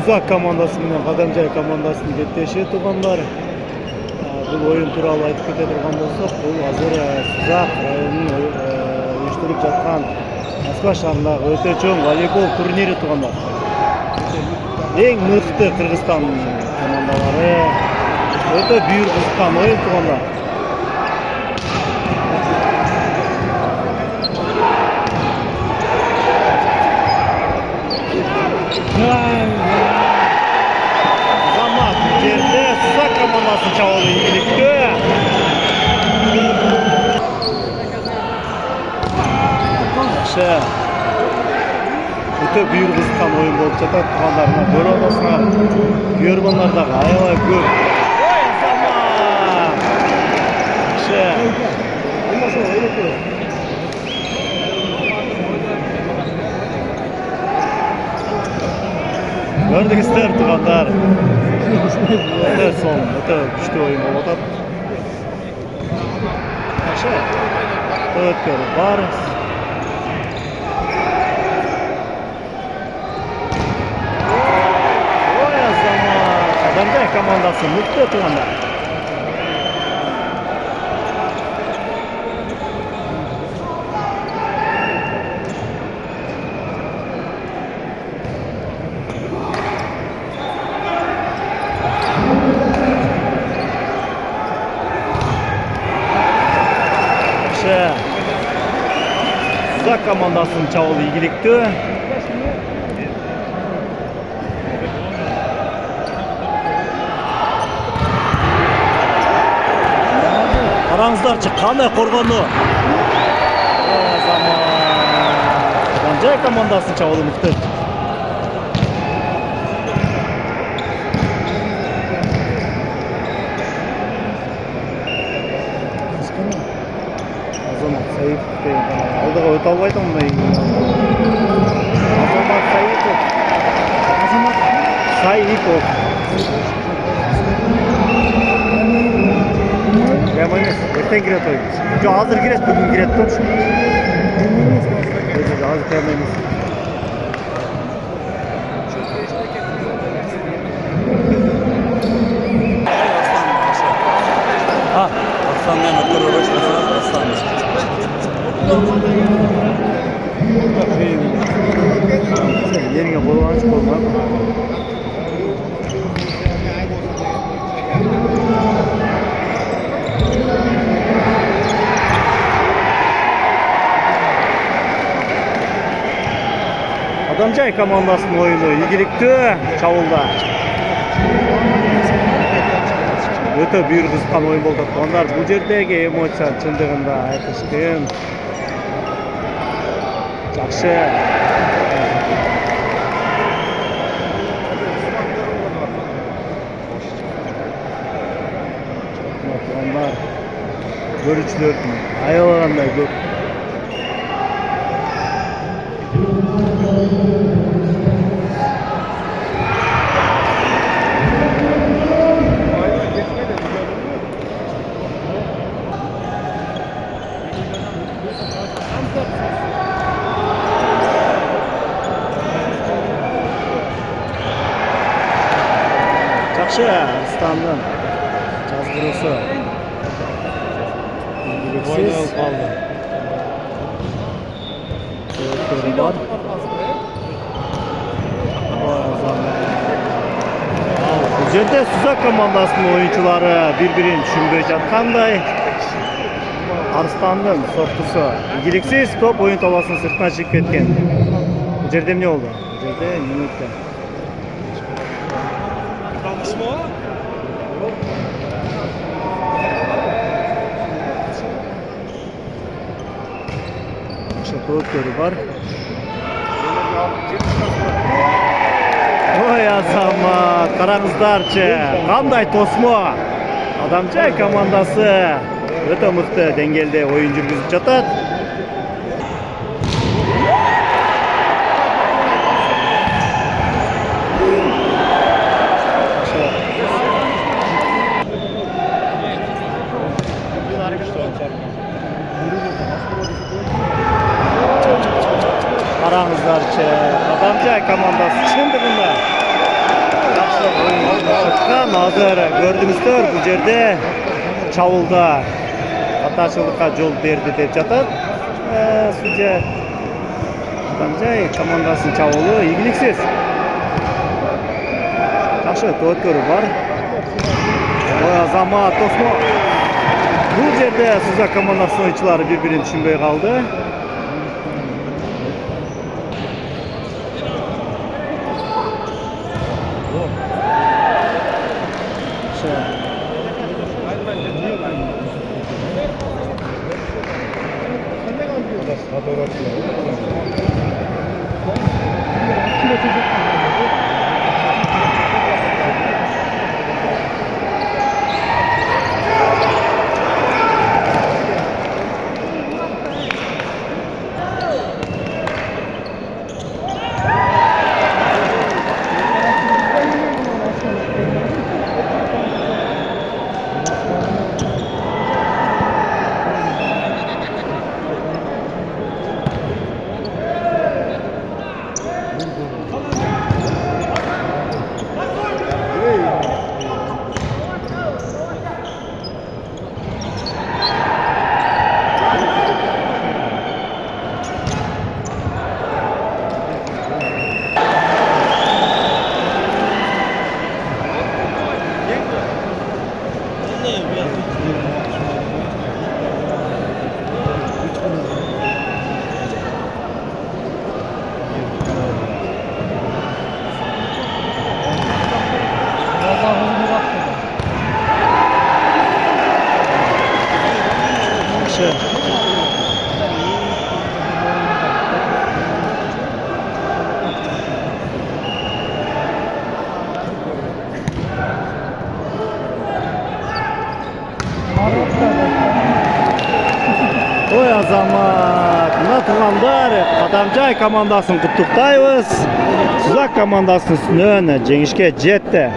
Suzak komandası менен Кадамжай командасынын беттеши туугандар. Бул оюн тууралуу айтып кете турган болсок, бул азыр Сузак районунун уюштуруп жаткан Москва шаарындагы өтө чоң волейбол турнири туугандар. Эң мыкты Кыргызстан командалары өтө бүйүр кызыккан оюн туугандар. Замат жерде Сузак командасын чабуулу ийгиликтүү. Өтө бүйүр кызыккан оюн болуп жатат туугандар. Мына көрүп атасыңар. Көргөндөр дагы аябай көп. Ой, Замат! Көрдүңүздөр туугандар. Өтө сонун, өтө күчтүү оюн болуп атат. Өткөрүп бар. Ой, Замат! Кадамжай командасы мыкты туугандар. Сузак командасынын чабуулу ийгиликтүү. Караңыздарчы, кандай коргону. Кадамжай командасынын чабуулу мыкты. Азамат Саипов деген алдыга өтө албайт мындай. Азамат Саипов. Прямо эмес, эртең кирет ойбуз. Жок, азыр кирет, бүгүн кирет депчи. Азыр прямо эмес. Аксандан көрөбөз, Аксан. Yerine koyulan çıkılmak. Kadamjay komandasının oyunu ийгиликтүү чабуулда. Өтө бүйүр кызыккан оюн болуп аткандар. Бул жердеги эмоция чындыгында айтыш кыйын. Жакшы. Туугандар, көрүүчүлөрдүн аябагандай көп. Жакшы, Арыстандын жазгыруусу ийгиликсиз калды. Бул жерде Сузак командасынын оюнчулары бири-бирин түшүнбөй жаткандай. Арыстандын соктусу ийгиликсиз топ оюн талаасынын сыртына чыгып кеткен. Бул жерде эмне болду? Бул жерде минутта Өткөрүү бар. Ой, Азамат, караңыздарчы, кандай тосмо. Кадамжай командасы өтө мыкты деңгээлде оюн жүргүзүп жатат. Караңыздарчы, Кадамжай командасы чындыгында Hazır gördüңүздөр bu жерде чабуулда катачылыкка жол берди деп жатат судья. Кадамжай командасынын чабуулу ийгиликсиз. Жакшы өткөрүү бар. Азамат Тосмо. Бул жерде Сузак командасынын oyuncuları бири-бирин түшүнбөй калды. Ой Азамат, мына тургандар Кадамжай командасын куттуктайбыз. Сузак командасынын үстүнөн жеңишке жетти.